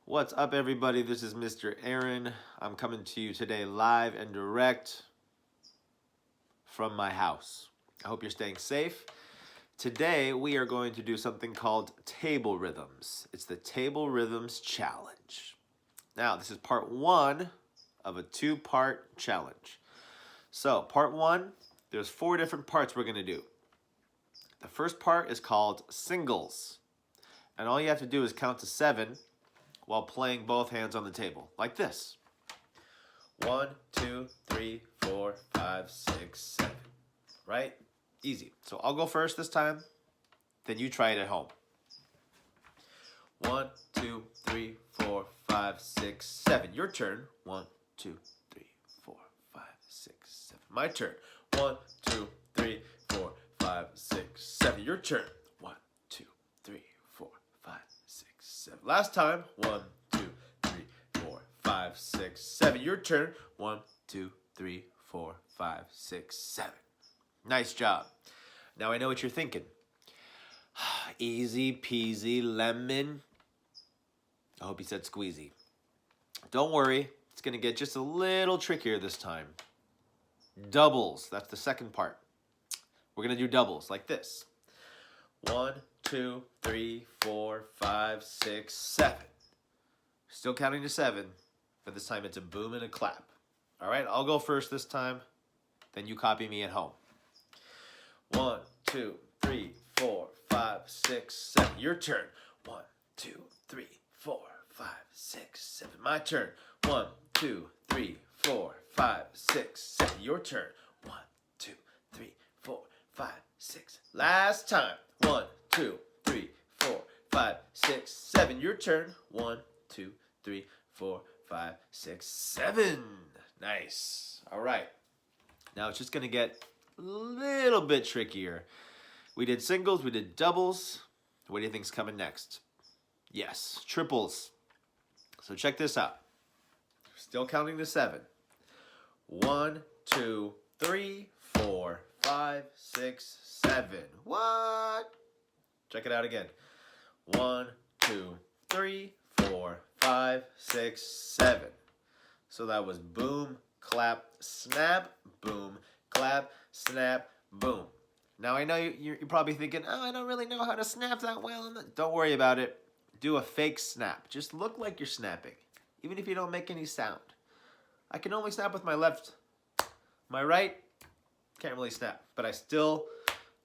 What's up, everybody? This is Mr. Aaron. I'm coming to you today live and direct from my house. I hope you're staying safe. Today, we are going to do something called table rhythms. It's the table rhythms challenge. Now, this is part one of a two-part challenge. So, part one, there's 4 different parts we're going to do. The first part is called singles. And all you have to do is count to 7 while playing both hands on the table, like this. 1, 2, 3, 4, 5, 6, 7. Right? Easy. So I'll go first this time, then you try it at home. 1, 2, 3, 4, 5, 6, 7. Your turn. 1, 2, 3, 4, 5, 6, 7. My turn. 1, 2, 3, 4, 5, 6, 7. Your turn. 1, 2, 3, 4, 5, 6, 7. Last time. 1, 2, 3, 4, 5, 6, 7. Your turn. 1, 2, 3, 4, 5, 6, 7. Nice job. Now I know what you're thinking. Easy peasy lemon. I hope you said squeezy. Don't worry. It's going to get just a little trickier this time. Doubles. That's the second part. We're going to do doubles like this. 1, 2, 3, 4, 5, 6, 7. Still counting to 7, but this time it's a boom and a clap. All right, I'll go first this time. Then you copy me at home. 1, 2, 3, 4, 5, 6, 7. Your turn. 1, 2, 3, 4, 5, 6, 7. My turn. 1, 2, 3, 4, 5, 6, 7. Your turn. 1, 2, 3, 4, 5, 6. Last time. 1, 2, 3, 4, 5, 6, 7. Your turn. 1, 2, 3, 4, 5, 6, 7. Nice. All right. Now it's just going to get a little bit trickier. We did singles, we did doubles. What do you think's coming next? Yes, triples. So check this out. Still counting to 7. 1, 2, 3, 4, 5, 6, 7. What? Check it out again. 1, 2, 3, 4, 5, 6, 7. So that was boom, clap, snap, boom, clap, snap, boom. Now I know you're probably thinking, oh, I don't really know how to snap that well. Don't worry about it. Do a fake snap. Just look like you're snapping, even if you don't make any sound. I can only snap with my left. My right, can't really snap, but I still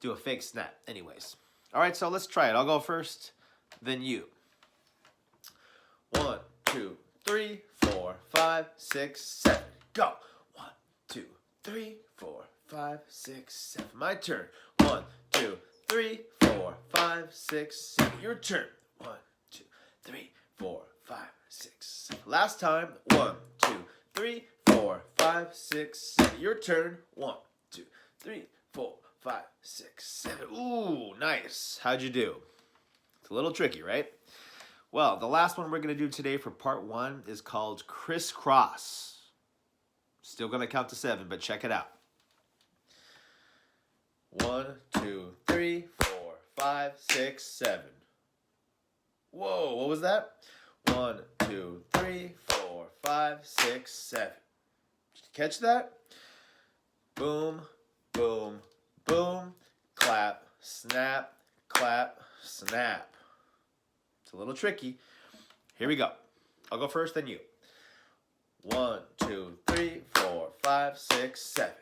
do a fake snap anyways. All right, so let's try it. I'll go first, then you. 1, 2, 3, 4, 5, 6, 7. Go. 1, 2, 3, 4, 5, 6, 7. My turn. 1, 2, 3, 4, 5, 6, 7. Your turn. 1, 2, 3, 4, 5, 6, 7. Last time. 1, 2, 3, 4, 5, 6, 7. Your turn. 1, 2, 3, 4, 5, 6, 7. Ooh, nice. How'd you do? It's a little tricky, right? Well, the last one we're going to do today for part 1 is called Criss Cross. Still going to count to 7, but check it out. 1, 2, 3, 4, 5, 6, 7. Whoa, what was that? 1, 2, 3, 4, 5, 6, 7. Did you catch that? Boom, boom, boom, clap, snap, snap. It's a little tricky. Here we go. I'll go first, then you. 1, 2, 3, 4, 5, 6, 7.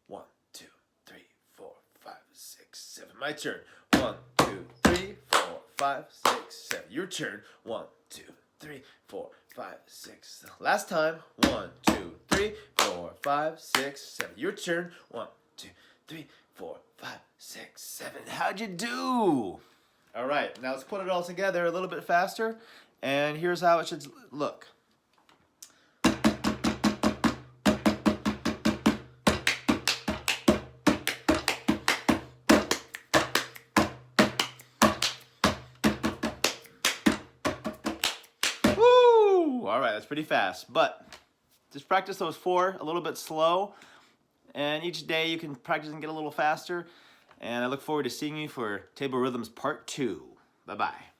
1, 2, 3, 4, 5, 6, 7. My turn. 1, 2, 3, 4, 5, 6, 7. Your turn. 1, 2, 3, 4, 5, 6. Last time. 1, 2, 3, 4, 5, 6, 7. Your turn. 1, 2, 3, 4, 5, 6, 7. How'd you do? All right, now let's put it all together a little bit faster, and here's how it should look. Woo! All right, that's pretty fast, but just practice those 4 a little bit slow, and each day you can practice and get a little faster. And I look forward to seeing you for Table Rhythms Part 2. Bye-bye.